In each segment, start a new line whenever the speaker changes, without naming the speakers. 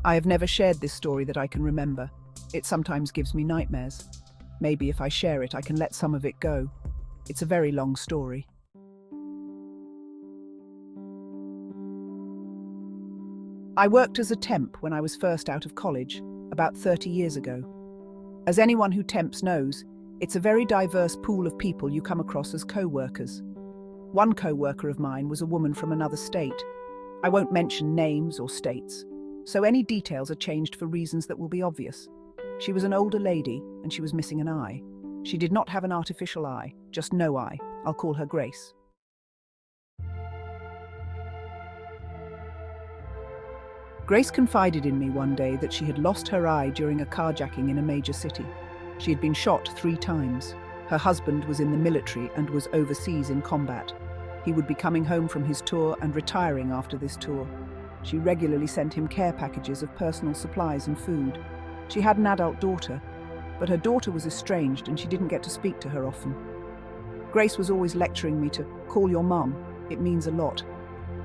I have never shared this story that I can remember. It sometimes gives me nightmares. Maybe if I share it, I can let some of it go. It's a very long story. I worked as a temp when I was first out of college, about 30 years ago. As anyone who temps knows, it's a very diverse pool of people you come across as co-workers. One co-worker of mine was a woman from another state. I won't mention names or states, so any details are changed for reasons that will be obvious. She was an older lady, and she was missing an eye. She did not have an artificial eye, just no eye. I'll call her Grace. Grace confided in me one day that she had lost her eye during a carjacking in a major city. She had been shot 3 times. Her husband was in the military and was overseas in combat. He would be coming home from his tour and retiring after this tour. She regularly sent him care packages of personal supplies and food. She had an adult daughter, but her daughter was estranged and she didn't get to speak to her often. Grace was always lecturing me to call your mum. It means a lot.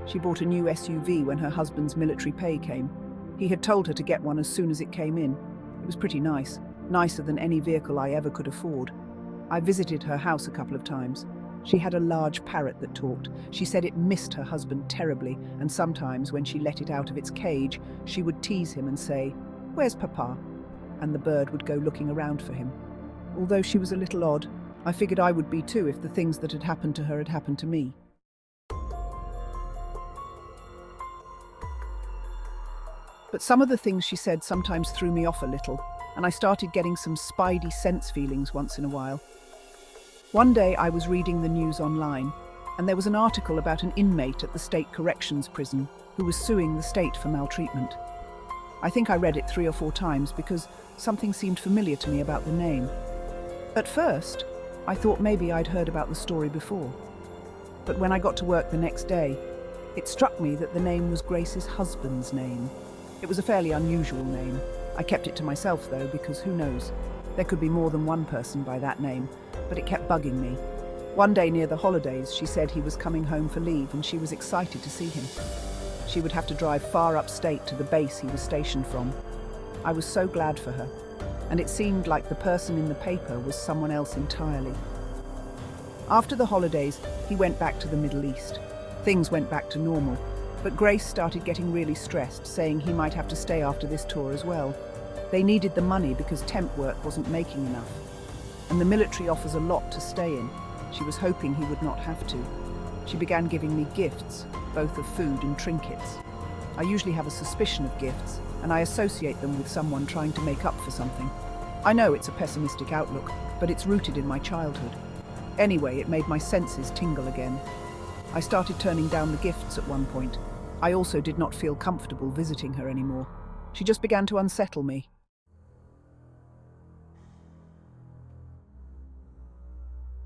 She bought a new SUV when her husband's military pay came. He had told her to get one as soon as it came in. It was pretty nice, nicer than any vehicle I ever could afford. I visited her house a couple of times. She had a large parrot that talked. She said it missed her husband terribly, and sometimes when she let it out of its cage, she would tease him and say, "Where's Papa?" And the bird would go looking around for him. Although she was a little odd, I figured I would be too if the things that had happened to her had happened to me. But some of the things she said sometimes threw me off a little, and I started getting some spidey sense feelings once in a while. One day I was reading the news online, and there was an article about an inmate at the state corrections prison who was suing the state for maltreatment. I think I read it 3 or 4 times because something seemed familiar to me about the name. At first, I thought maybe I'd heard about the story before. But when I got to work the next day, it struck me that the name was Grace's husband's name. It was a fairly unusual name. I kept it to myself though, because who knows? There could be more than one person by that name, but it kept bugging me. One day near the holidays, she said he was coming home for leave and she was excited to see him. She would have to drive far upstate to the base he was stationed from. I was so glad for her, and it seemed like the person in the paper was someone else entirely. After the holidays, he went back to the Middle East. Things went back to normal. But Grace started getting really stressed, saying he might have to stay after this tour as well. They needed the money because temp work wasn't making enough. And the military offers a lot to stay in. She was hoping he would not have to. She began giving me gifts, both of food and trinkets. I usually have a suspicion of gifts, and I associate them with someone trying to make up for something. I know it's a pessimistic outlook, but it's rooted in my childhood. Anyway, it made my senses tingle again. I started turning down the gifts at one point. I also did not feel comfortable visiting her anymore. She just began to unsettle me.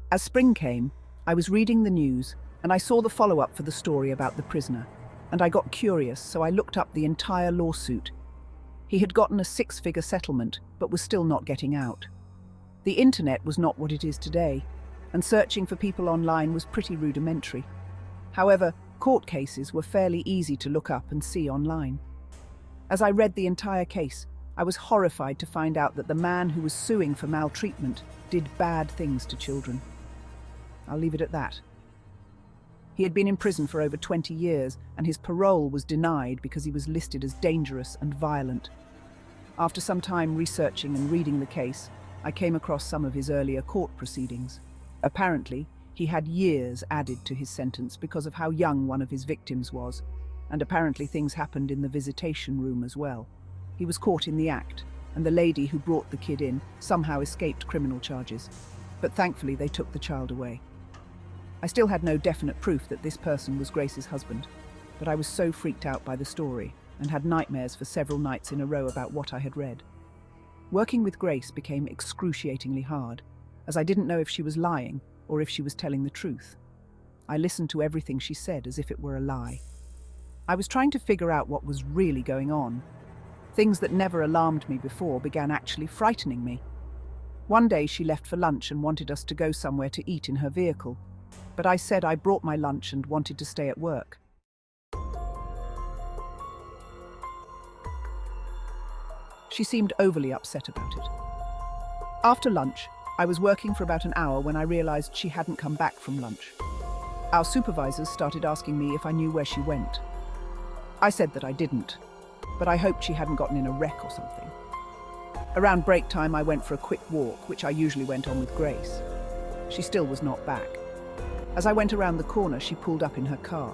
As spring came, I was reading the news and I saw the follow-up for the story about the prisoner, and I got curious, so I looked up the entire lawsuit. He had gotten a 6-figure settlement, but was still not getting out. The internet was not what it is today, and searching for people online was pretty rudimentary. However, court cases were fairly easy to look up and see online. As I read the entire case, I was horrified to find out that the man who was suing for maltreatment did bad things to children. I'll leave it at that. He had been in prison for over 20 years, and his parole was denied because he was listed as dangerous and violent. After some time researching and reading the case, I came across some of his earlier court proceedings. Apparently, he had years added to his sentence because of how young one of his victims was, and apparently things happened in the visitation room as well. He was caught in the act, and the lady who brought the kid in somehow escaped criminal charges, but thankfully they took the child away. I still had no definite proof that this person was Grace's husband, but I was so freaked out by the story and had nightmares for several nights in a row about what I had read. Working with Grace became excruciatingly hard, as I didn't know if she was lying or if she was telling the truth. I listened to everything she said as if it were a lie. I was trying to figure out what was really going on. Things that never alarmed me before began actually frightening me. One day she left for lunch and wanted us to go somewhere to eat in her vehicle, but I said I brought my lunch and wanted to stay at work. She seemed overly upset about it. After lunch, I was working for about an hour when I realized she hadn't come back from lunch. Our supervisors started asking me if I knew where she went. I said that I didn't, but I hoped she hadn't gotten in a wreck or something. Around break time, I went for a quick walk, which I usually went on with Grace. She still was not back. As I went around the corner, she pulled up in her car.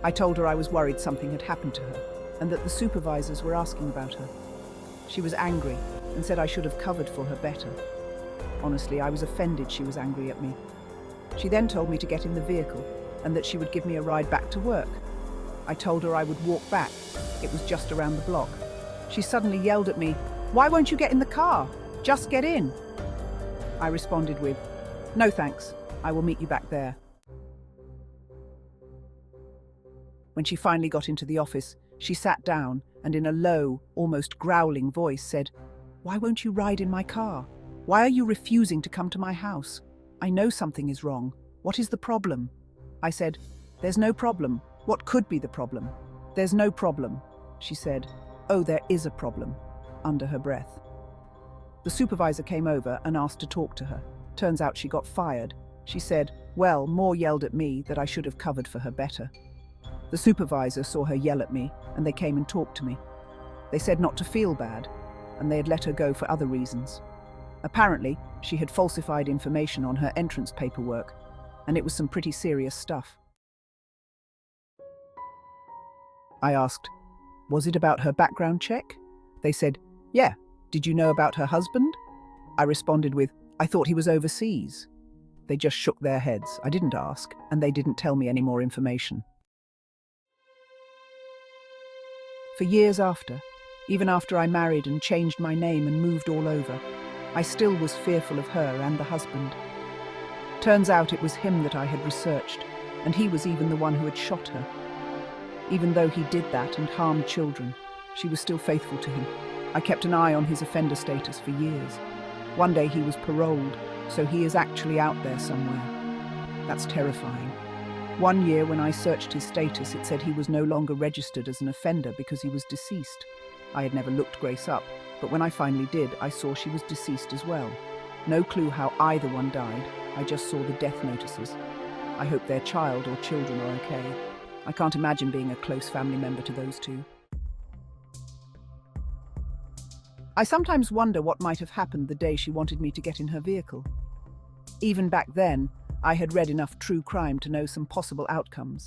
I told her I was worried something had happened to her and that the supervisors were asking about her. She was angry and said I should have covered for her better. Honestly, I was offended she was angry at me. She then told me to get in the vehicle and that she would give me a ride back to work. I told her I would walk back. It was just around the block. She suddenly yelled at me, "Why won't you get in the car? Just get in." I responded with, "No thanks, I will meet you back there." When she finally got into the office, she sat down and in a low, almost growling voice said, "Why won't you ride in my car? Why are you refusing to come to my house? I know something is wrong. What is the problem?" I said, "There's no problem. What could be the problem?" "There's no problem," she said. "Oh, there is a problem," under her breath. The supervisor came over and asked to talk to her. Turns out she got fired. She said, well, more yelled at me that I should have covered for her better. The supervisor saw her yell at me and they came and talked to me. They said not to feel bad and they had let her go for other reasons. Apparently, she had falsified information on her entrance paperwork, and it was some pretty serious stuff. I asked, "Was it about her background check?" They said, "Yeah. Did you know about her husband?" I responded with, "I thought he was overseas." They just shook their heads. I didn't ask, and they didn't tell me any more information. For years after, even after I married and changed my name and moved all over, I still was fearful of her and the husband. Turns out it was him that I had researched, and he was even the one who had shot her. Even though he did that and harmed children, she was still faithful to him. I kept an eye on his offender status for years. One day he was paroled, so he is actually out there somewhere. That's terrifying. One year when I searched his status, it said he was no longer registered as an offender because he was deceased. I had never looked Grace up, but when I finally did, I saw she was deceased as well. No clue how either one died, I just saw the death notices. I hope their child or children are okay. I can't imagine being a close family member to those two. I sometimes wonder what might have happened the day she wanted me to get in her vehicle. Even back then, I had read enough true crime to know some possible outcomes.